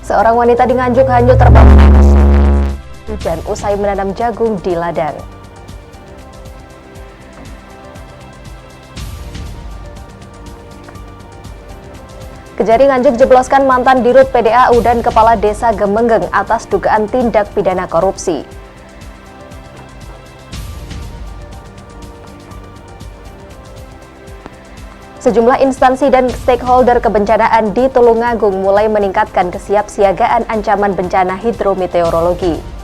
Seorang wanita di Nganjuk hanyut terbawa hujan usai menanam jagung di ladang. Kejari Nganjuk jebloskan mantan Dirut PDAU dan Kepala Desa Gemenggeng atas dugaan tindak pidana korupsi. Sejumlah instansi dan stakeholder kebencanaan di Tulungagung mulai meningkatkan kesiapsiagaan ancaman bencana hidrometeorologi.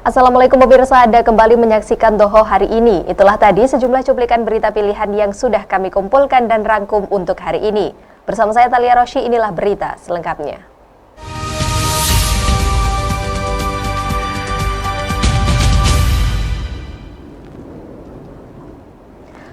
Assalamualaikum pemirsa, Anda kembali menyaksikan Doho hari ini. Itulah tadi sejumlah cuplikan berita pilihan yang sudah kami kumpulkan dan rangkum untuk hari ini. Bersama saya Thalia Rosy, inilah berita selengkapnya.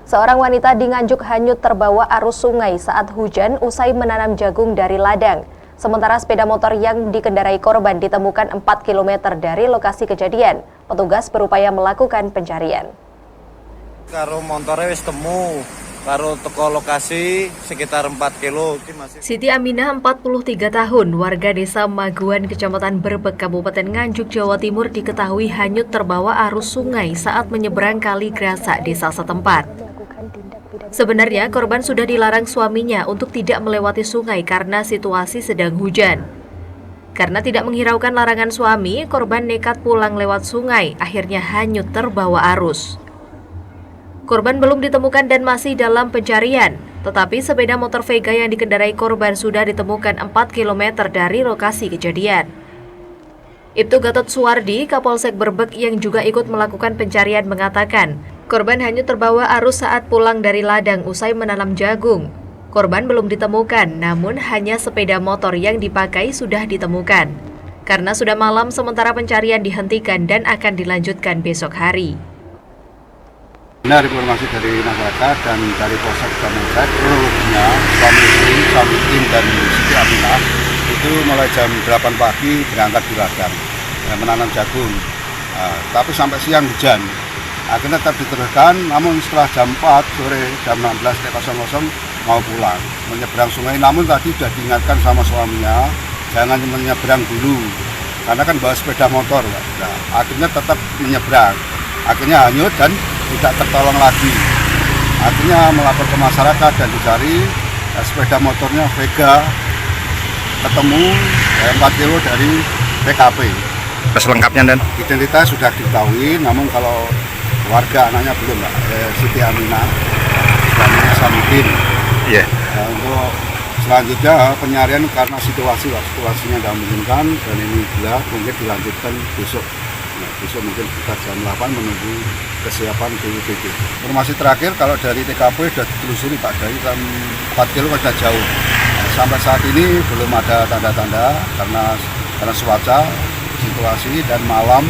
Seorang wanita di Nganjuk hanyut terbawa arus sungai saat hujan usai menanam jagung dari ladang. Sementara sepeda motor yang dikendarai korban ditemukan 4 km dari lokasi kejadian. Petugas berupaya melakukan pencarian. Karo montore wis temu, karo teko lokasi sekitar 4 kilo. Siti Aminah, 43 tahun, warga desa Maguan, Kecamatan Berbek, Kabupaten Nganjuk, Jawa Timur diketahui hanyut terbawa arus sungai saat menyeberang Kali Grasak, desa setempat. Sebenarnya korban sudah dilarang suaminya untuk tidak melewati sungai karena situasi sedang hujan. Karena tidak menghiraukan larangan suami, korban nekat pulang lewat sungai, akhirnya hanyut terbawa arus. Korban belum ditemukan dan masih dalam pencarian, tetapi sepeda motor Vega yang dikendarai korban sudah ditemukan 4 km dari lokasi kejadian. Ibtu Gatot Suwardi, Kapolsek Berbek yang juga ikut melakukan pencarian mengatakan, korban hanyut terbawa arus saat pulang dari ladang usai menanam jagung. Korban belum ditemukan, namun hanya sepeda motor yang dipakai sudah ditemukan. Karena sudah malam, sementara pencarian dihentikan dan akan dilanjutkan besok hari. Benar informasi dari masyarakat dan dari Polsek Gemenggeng, kronologisnya suami istri, Samudin dan Siti Aminah itu mulai jam 8 pagi berangkat di ladang menanam jagung. Tapi sampai siang hujan. Akhirnya tetap diteruskan, namun setelah jam 4 sore, jam 16.00 mau pulang, menyeberang sungai. Namun tadi sudah diingatkan sama suaminya, jangan menyeberang dulu, karena kan bawa sepeda motor. Nah, akhirnya tetap menyeberang, akhirnya hanyut dan tidak tertolong lagi. Akhirnya melapor ke masyarakat dan dicari sepeda motornya Vega, ketemu 4 kilo dari TKP. Selengkapnya dan identitas sudah diketahui, namun kalau warga anaknya belum, Pak. Siti Aminah, suaminya Samudin. Iya. Untuk selanjutnya penyarian karena situasinya tidak memungkinkan dan ini gelap, mungkin dilanjutkan besok. Besok mungkin kita jam 8 menunggu kesiapan BPBD. Informasi terakhir kalau dari TKP sudah ditelusuri Pak, dari jam 4 kilo sudah jauh. Sampai saat ini belum ada tanda-tanda karena cuaca, situasi dan malam,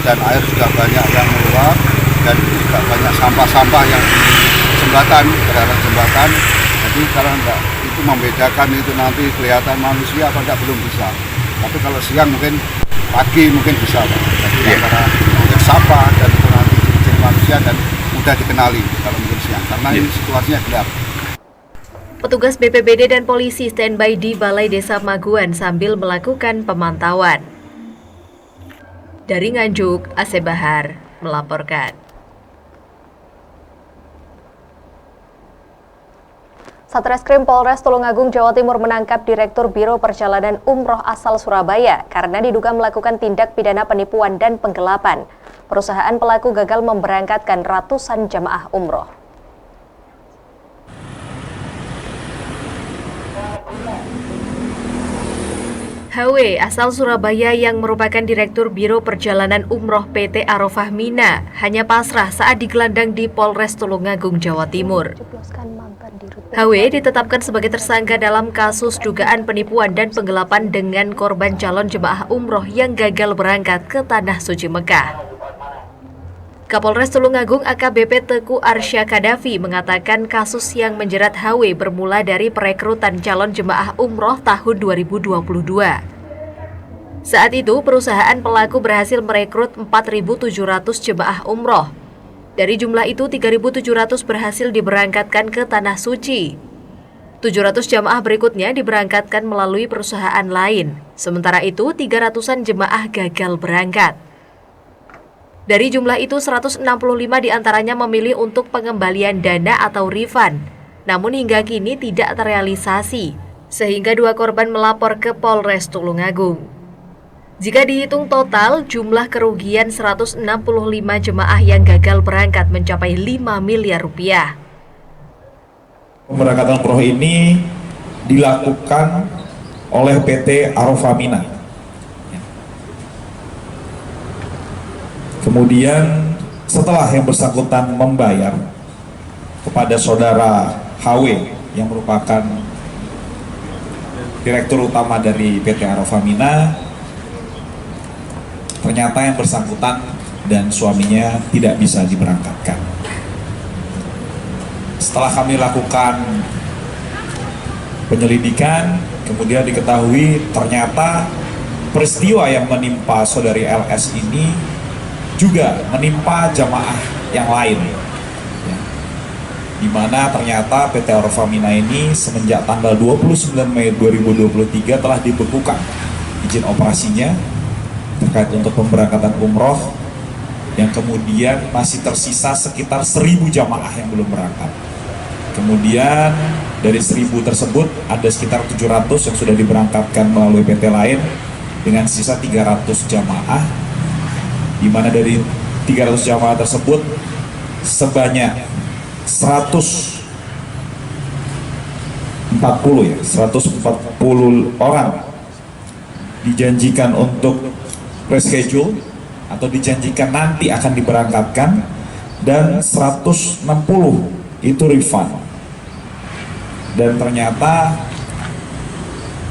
dan air sudah banyak yang meluap dan juga banyak sampah-sampah yang jembatan, terhadap jembatan. Jadi kalau enggak itu membedakan itu nanti kelihatan manusia apa enggak belum bisa. Tapi kalau siang mungkin pagi mungkin bisa, Pak. Jadi antara mungkin sampah dan itu nanti ciri-ciri manusia dan mudah dikenali kalau mungkin siang karena ini situasinya gelap. Petugas BPBD dan polisi standby di Balai Desa Maguan sambil melakukan pemantauan. Dari Nganjuk, Asep Bahar melaporkan. Satreskrim Polres Tulungagung, Jawa Timur menangkap Direktur Biro Perjalanan Umroh asal Surabaya karena diduga melakukan tindak pidana penipuan dan penggelapan. Perusahaan pelaku gagal memberangkatkan ratusan jamaah umroh. HW asal Surabaya yang merupakan Direktur Biro Perjalanan Umroh PT Arofah Mina hanya pasrah saat digelandang di Polres Tulungagung, Jawa Timur. HW ditetapkan sebagai tersangka dalam kasus dugaan penipuan dan penggelapan dengan korban calon jemaah umroh yang gagal berangkat ke Tanah Suci Mekah. Kapolres Tulungagung AKBP Teku Arsya Kadafi mengatakan kasus yang menjerat HW bermula dari perekrutan calon jemaah umroh tahun 2022. Saat itu, perusahaan pelaku berhasil merekrut 4.700 jemaah umroh. Dari jumlah itu, 3.700 berhasil diberangkatkan ke Tanah Suci. 700 jamaah berikutnya diberangkatkan melalui perusahaan lain. Sementara itu, 300-an jemaah gagal berangkat. Dari jumlah itu, 165 diantaranya memilih untuk pengembalian dana atau refund. Namun hingga kini tidak terrealisasi, sehingga 2 korban melapor ke Polres Tulungagung. Jika dihitung total, jumlah kerugian 165 jemaah yang gagal berangkat mencapai 5 miliar rupiah. Pemberangkatan umroh ini dilakukan oleh PT Arofah Mina. Kemudian setelah yang bersangkutan membayar kepada saudara HW yang merupakan Direktur Utama dari PT Arofah Mina, ternyata yang bersangkutan dan suaminya tidak bisa diberangkatkan. Setelah kami lakukan penyelidikan, kemudian diketahui ternyata peristiwa yang menimpa saudari LS ini juga menimpa jamaah yang lain. Di mana ternyata PT Arofah Mina ini semenjak tanggal 29 Mei 2023 telah dibekukan izin operasinya terkait untuk pemberangkatan umroh, yang kemudian masih tersisa sekitar 1.000 jamaah yang belum berangkat. Kemudian dari 1.000 tersebut ada sekitar 700 yang sudah diberangkatkan melalui PT lain dengan sisa 300 jamaah, di mana dari 300 jamaah tersebut sebanyak 140 orang dijanjikan untuk reschedule atau dijanjikan nanti akan diberangkatkan, dan 160 itu refund. Dan ternyata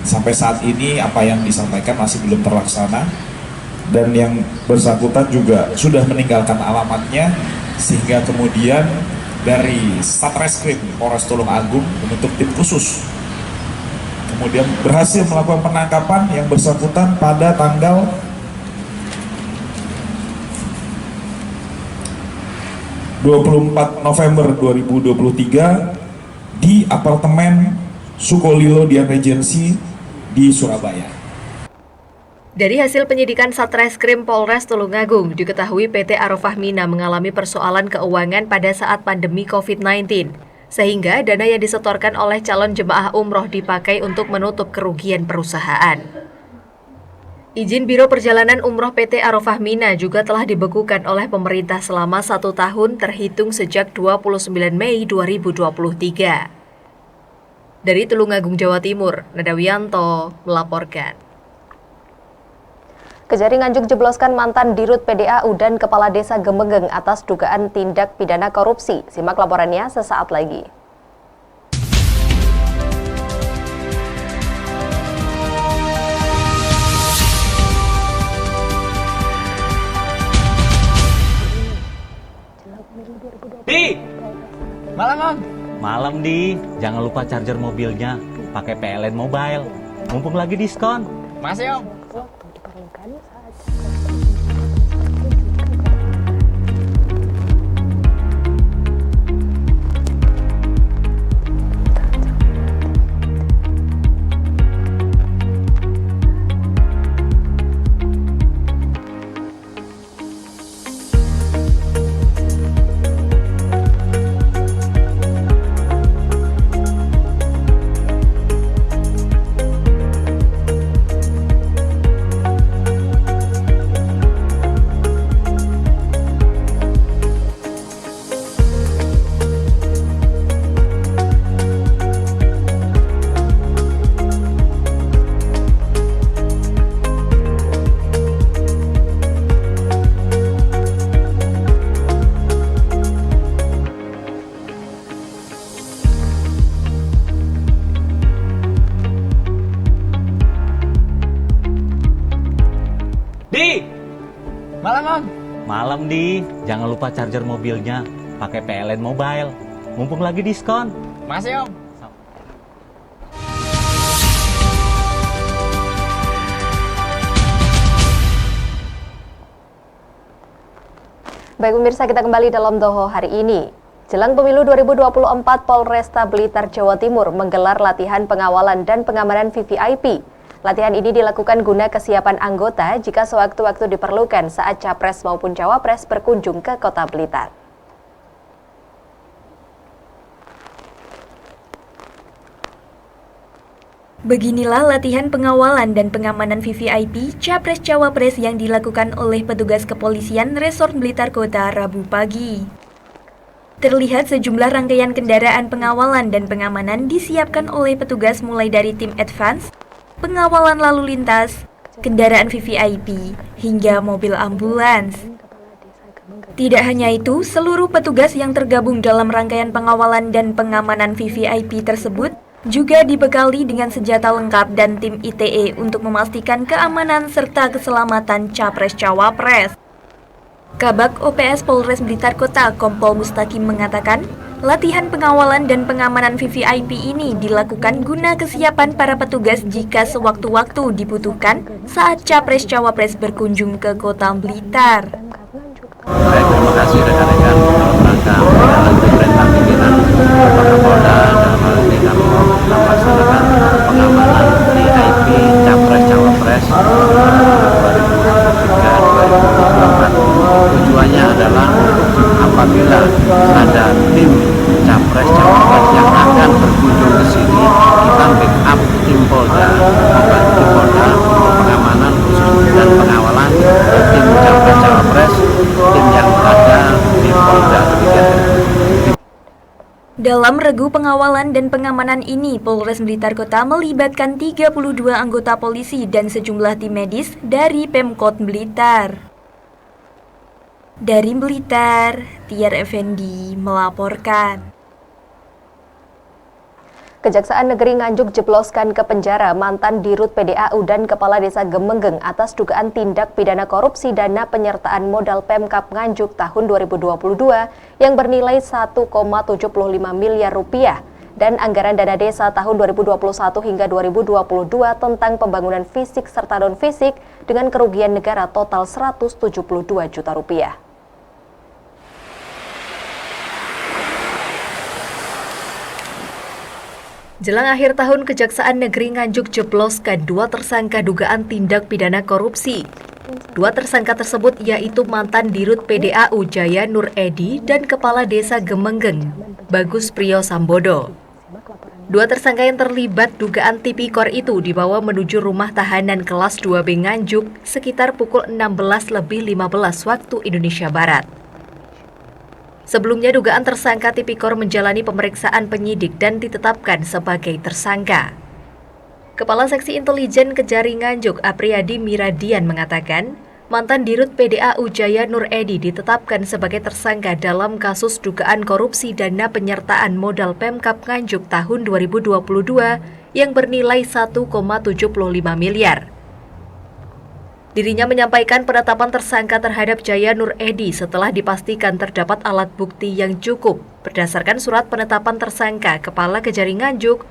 sampai saat ini apa yang disampaikan masih belum terlaksana, dan yang bersangkutan juga sudah meninggalkan alamatnya, sehingga kemudian dari Satreskrim Polres Tulungagung membentuk tim khusus kemudian berhasil melakukan penangkapan yang bersangkutan pada tanggal 24 November 2023 di apartemen Sukolilo Dian Regency di Surabaya. Dari hasil penyidikan Satreskrim Polres Tulungagung, diketahui PT Arofah Mina mengalami persoalan keuangan pada saat pandemi COVID-19, sehingga dana yang disetorkan oleh calon jemaah umroh dipakai untuk menutup kerugian perusahaan. Izin Biro Perjalanan Umroh PT Arofah Mina juga telah dibekukan oleh pemerintah selama 1 tahun terhitung sejak 29 Mei 2023. Dari Tulungagung, Jawa Timur, Nadawianto melaporkan. Kejari Nganjuk jebloskan mantan Dirut PDAU dan Kepala Desa Gemegeng atas dugaan tindak pidana korupsi. Simak laporannya sesaat lagi. Di, malam Om. Malam Di, jangan lupa charger mobilnya pakai PLN Mobile. Mumpung lagi diskon. Masih Om. Malam, Om. Malam, Di. Jangan lupa charger mobilnya. Pakai PLN Mobile. Mumpung lagi diskon. Masih, Om. Baik pemirsa, kita kembali dalam Doho hari ini. Jelang pemilu 2024, Polresta Blitar, Jawa Timur menggelar latihan pengawalan dan pengamanan VVIP. Latihan ini dilakukan guna kesiapan anggota jika sewaktu-waktu diperlukan saat Capres maupun Cawapres berkunjung ke Kota Blitar. Beginilah latihan pengawalan dan pengamanan VVIP Capres-Cawapres yang dilakukan oleh petugas kepolisian Resort Blitar Kota Rabu pagi. Terlihat sejumlah rangkaian kendaraan pengawalan dan pengamanan disiapkan oleh petugas mulai dari tim advance, pengawalan lalu lintas, kendaraan VVIP, hingga mobil ambulans. Tidak hanya itu, seluruh petugas yang tergabung dalam rangkaian pengawalan dan pengamanan VVIP tersebut juga dibekali dengan senjata lengkap dan tim ITE untuk memastikan keamanan serta keselamatan Capres-Cawapres. Kabak OPS Polres Blitar Kota Kompol Mustaqim mengatakan, latihan pengawalan dan pengamanan VVIP ini dilakukan guna kesiapan para petugas jika sewaktu-waktu dibutuhkan saat Capres-Cawapres berkunjung ke Kota Blitar. Baik, terima kasih rekan-rekan dalam rangka menjalankan perintah pimpinan Bapak Kapolda. Dalam hal ini kami melaksanakan pengamanan VIP Capres-Cawapres 2023-2024. Tujuannya adalah apabila ada tim Capres-Cawapres yang akan berkunjung ke sini, kita backup tim Polda, membantu Polda untuk pengamanan khusus dan pengawalan tim Capres-Cawapres, tim yang ada di Polda. Dalam regu pengawalan dan pengamanan ini, Polres Blitar Kota melibatkan 32 anggota polisi dan sejumlah tim medis dari Pemkot Blitar. Dari Blitar, Tiar Effendi melaporkan. Kejaksaan Negeri Nganjuk jebloskan ke penjara mantan Dirut PDAU dan Kepala Desa Gemenggeng atas dugaan tindak pidana korupsi dana penyertaan modal Pemkab Nganjuk tahun 2022 yang bernilai 1,75 miliar rupiah dan anggaran dana desa tahun 2021 hingga 2022 tentang pembangunan fisik serta non-fisik dengan kerugian negara total 172 juta rupiah. Jelang akhir tahun, Kejaksaan Negeri Nganjuk jebloskan 2 tersangka dugaan tindak pidana korupsi. 2 tersangka tersebut yaitu mantan Dirut PDAU Jaya Nur Edi dan Kepala Desa Gemenggeng, Bagus Priyo Sambodo. 2 tersangka yang terlibat dugaan tipikor itu dibawa menuju rumah tahanan kelas 2B Nganjuk sekitar pukul 16.15 waktu Indonesia Barat. Sebelumnya, dugaan tersangka tipikor menjalani pemeriksaan penyidik dan ditetapkan sebagai tersangka. Kepala Seksi Intelijen Kejari Nganjuk, Apriyadi Miradian mengatakan, mantan Dirut PDAU Jaya Nur Edi ditetapkan sebagai tersangka dalam kasus dugaan korupsi dana penyertaan modal Pemkab Nganjuk tahun 2022 yang bernilai 1,75 miliar. Dirinya menyampaikan penetapan tersangka terhadap Jaya Nur Edi setelah dipastikan terdapat alat bukti yang cukup berdasarkan surat penetapan tersangka Kepala Kejari Nganjuk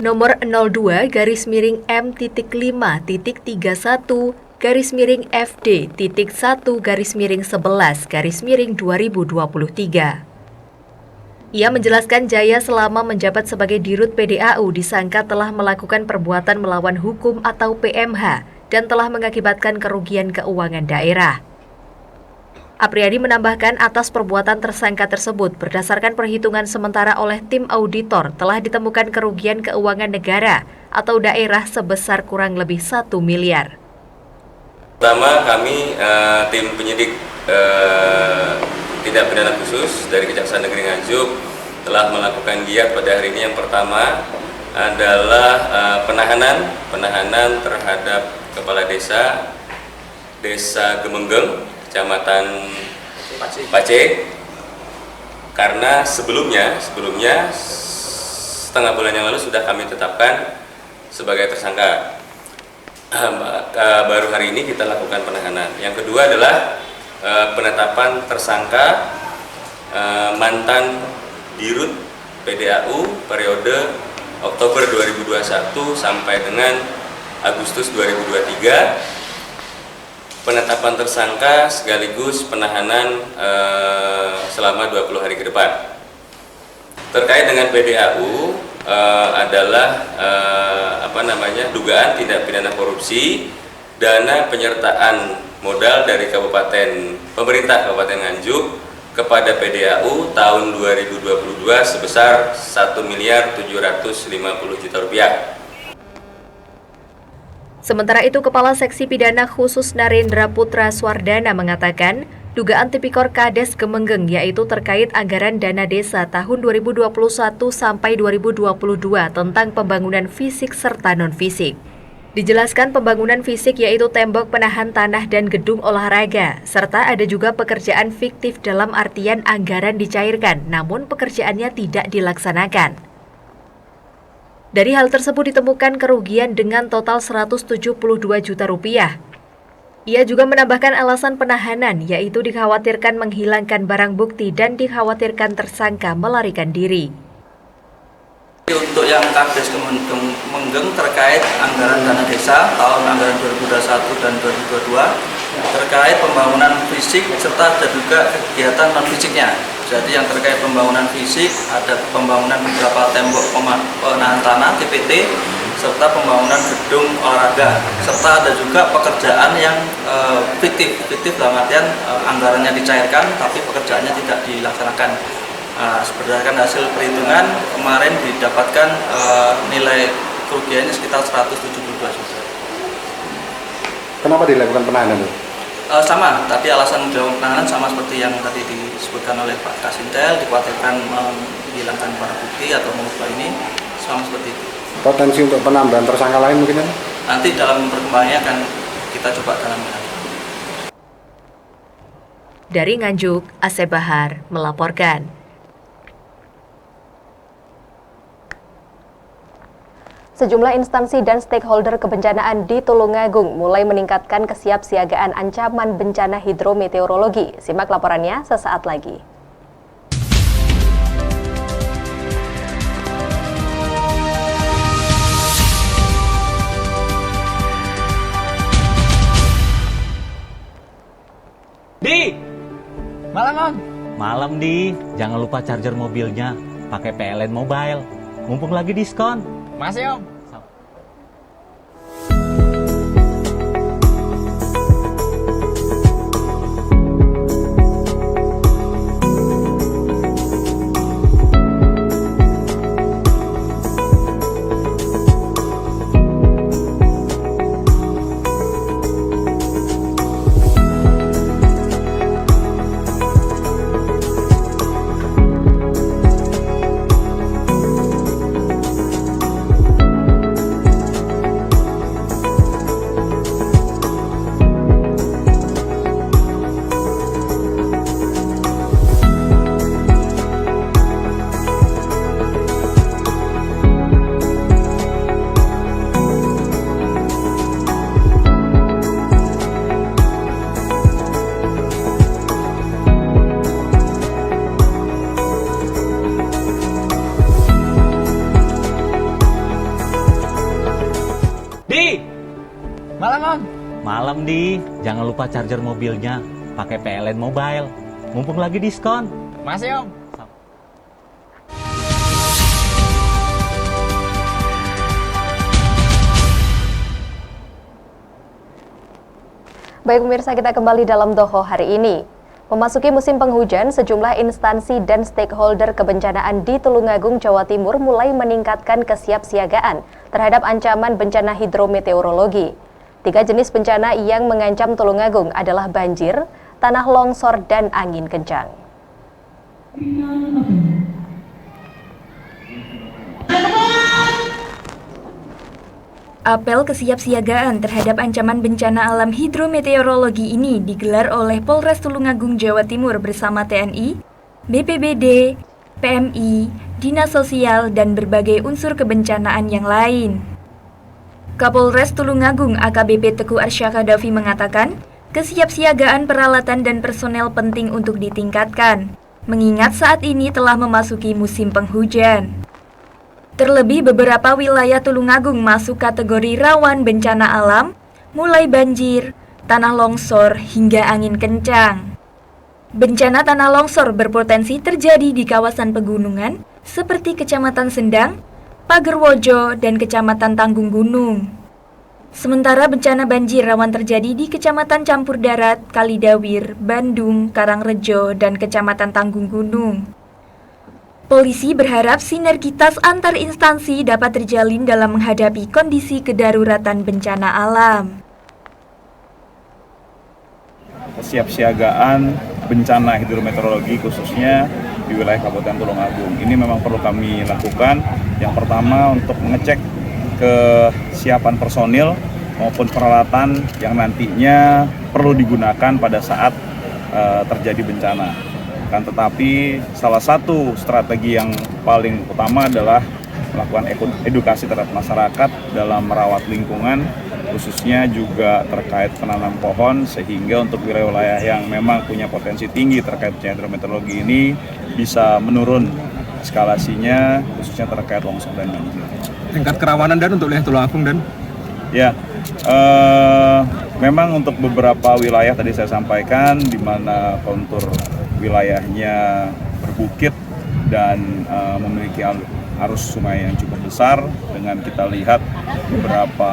nomor 02-FD.1-11-11/2023. Ia menjelaskan Jaya selama menjabat sebagai Dirut PDAU disangka telah melakukan perbuatan melawan hukum atau PMH dan telah mengakibatkan kerugian keuangan daerah. Apriyadi menambahkan atas perbuatan tersangka tersebut berdasarkan perhitungan sementara oleh tim auditor telah ditemukan kerugian keuangan negara atau daerah sebesar kurang lebih 1 miliar. Pertama kami tim penyidik tindak pidana khusus dari Kejaksaan Negeri Nganjuk telah melakukan giat pada hari ini. Yang pertama adalah penahanan terhadap Kepala Desa Gemenggeng, Kecamatan Pace, karena sebelumnya setengah bulan yang lalu sudah kami tetapkan sebagai tersangka. Baru hari ini kita lakukan penahanan. Yang kedua adalah penetapan tersangka mantan Dirut PDAU periode Oktober 2021 sampai dengan Agustus 2023, penetapan tersangka sekaligus penahanan selama 20 hari ke depan. Terkait dengan PDAU adalah dugaan tindak pidana korupsi dana penyertaan modal dari pemerintah Kabupaten Nganjuk kepada PDAU tahun 2022 sebesar Rp1.750.000.000. Sementara itu, Kepala Seksi Pidana Khusus Narendra Putra Swardana mengatakan, dugaan tipikor Kades Gemenggeng yaitu terkait anggaran dana desa tahun 2021 sampai 2022 tentang pembangunan fisik serta non-fisik. Dijelaskan pembangunan fisik yaitu tembok penahan tanah dan gedung olahraga, serta ada juga pekerjaan fiktif dalam artian anggaran dicairkan, namun pekerjaannya tidak dilaksanakan. Dari hal tersebut ditemukan kerugian dengan total Rp172 juta. Ia juga menambahkan alasan penahanan, yaitu dikhawatirkan menghilangkan barang bukti dan dikhawatirkan tersangka melarikan diri. Untuk yang Kades Gemenggeng terkait anggaran dana desa tahun anggaran 2021 dan 2022 terkait pembangunan fisik serta ada juga kegiatan non fisiknya. Jadi yang terkait pembangunan fisik ada pembangunan beberapa tembok penahan tanah TPT serta pembangunan gedung olahraga serta ada juga pekerjaan yang fiktif dalam artian anggarannya dicairkan tapi pekerjaannya tidak dilaksanakan. Berdasarkan hasil perhitungan kemarin didapatkan nilai kerugiannya sekitar 172 juta. Kenapa dilakukan penahanan? Sama, tadi alasan dilakukan penahanan sama seperti yang tadi disebutkan oleh Pak Kasintel, dikhawatirkan menghilangkan barang bukti atau mengubah ini, sama seperti itu. Potensi untuk penambahan tersangka lain mungkin? Nanti dalam perkembangannya akan kita coba dalami. Dari Nganjuk, Asep Bahar melaporkan. Sejumlah instansi dan stakeholder kebencanaan di Tulungagung mulai meningkatkan kesiapsiagaan ancaman bencana hidrometeorologi. Simak laporannya sesaat lagi. Di! Malam, Di. Jangan lupa charger mobilnya. Pakai PLN Mobile. Mumpung lagi diskon. Masih, Om. Malam, Di. Jangan lupa charger mobilnya. Pakai PLN Mobile. Mumpung lagi diskon. Masih, Om. Baik pemirsa, kita kembali dalam Doho hari ini. Memasuki musim penghujan, sejumlah instansi dan stakeholder kebencanaan di Tulungagung, Jawa Timur mulai meningkatkan kesiapsiagaan terhadap ancaman bencana hidrometeorologi. 3 jenis bencana yang mengancam Tulungagung adalah banjir, tanah longsor, dan angin kencang. Apel kesiapsiagaan terhadap ancaman bencana alam hidrometeorologi ini digelar oleh Polres Tulungagung, Jawa Timur bersama TNI, BPBD, PMI, Dinas Sosial, dan berbagai unsur kebencanaan yang lain. Kapolres Tulungagung AKBP Teguh Arsyakadafi mengatakan, Kesiapsiagaan peralatan dan personel penting untuk ditingkatkan, mengingat saat ini telah memasuki musim penghujan. Terlebih beberapa wilayah Tulungagung masuk kategori rawan bencana alam, mulai banjir, tanah longsor, hingga angin kencang. Bencana tanah longsor berpotensi terjadi di kawasan pegunungan seperti Kecamatan Sendang, Pagerwojo, dan Kecamatan Tanggung Gunung. Sementara bencana banjir rawan terjadi di Kecamatan Campur Darat, Kalidawir, Bandung, Karangrejo, dan Kecamatan Tanggung Gunung. Polisi berharap sinergitas antar instansi dapat terjalin dalam menghadapi kondisi kedaruratan bencana alam. Kesiapsiagaan bencana hidrometeorologi khususnya di wilayah Kabupaten Tulungagung. Ini memang perlu kami lakukan. Yang pertama untuk mengecek kesiapan personil maupun peralatan yang nantinya perlu digunakan pada saat terjadi bencana. Kan tetapi salah satu strategi yang paling utama adalah melakukan edukasi terhadap masyarakat dalam merawat lingkungan, khususnya juga terkait penanam pohon, sehingga untuk wilayah-wilayah yang memang punya potensi tinggi terkait hidrometeorologi ini bisa menurun eskalasinya, khususnya terkait longsor dan banjir. Tingkat kerawanan dan untuk wilayah Tulungagung dan? Ya, memang untuk beberapa wilayah tadi saya sampaikan di mana kontur wilayahnya berbukit dan memiliki arus sungai yang cukup besar. Dengan kita lihat beberapa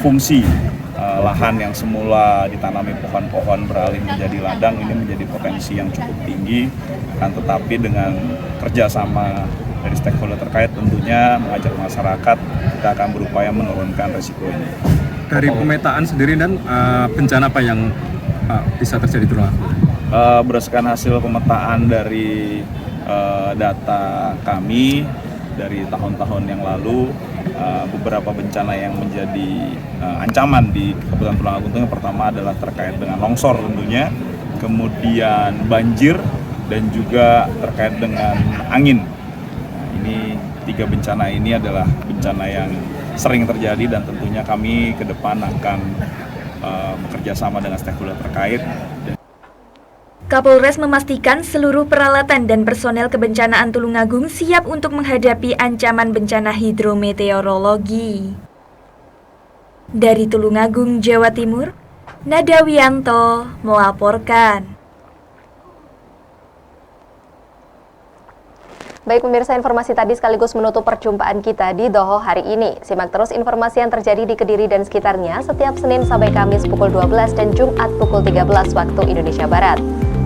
fungsi lahan yang semula ditanami pohon-pohon beralih menjadi ladang, ini menjadi potensi yang cukup tinggi. Kan tetapi dengan kerjasama dari stakeholder terkait tentunya mengajak masyarakat, kita akan berupaya menurunkan resiko ini. Dari pemetaan sendiri dan bencana apa yang bisa terjadi di Tulungagung? Berdasarkan hasil pemetaan dari data kami dari tahun-tahun yang lalu, beberapa bencana yang menjadi ancaman di Kabupaten Tulungagung itu yang pertama adalah terkait dengan longsor tentunya, kemudian banjir, dan juga terkait dengan angin. Nah, ini 3 bencana ini adalah bencana yang sering terjadi dan tentunya kami ke depan akan bekerja sama dengan stakeholder terkait. Kapolres memastikan seluruh peralatan dan personel kebencanaan Tulungagung siap untuk menghadapi ancaman bencana hidrometeorologi. Dari Tulungagung, Jawa Timur, Nada Wianto melaporkan. Baik pemirsa, informasi tadi sekaligus menutup perjumpaan kita di Doho hari ini. Simak terus informasi yang terjadi di Kediri dan sekitarnya setiap Senin sampai Kamis pukul 12 dan Jumat pukul 13 waktu Indonesia Barat.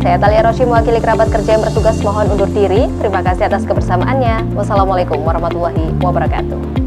Saya Talia Roshi mewakili kerabat kerja yang bertugas mohon undur diri. Terima kasih atas kebersamaannya. Wassalamualaikum warahmatullahi wabarakatuh.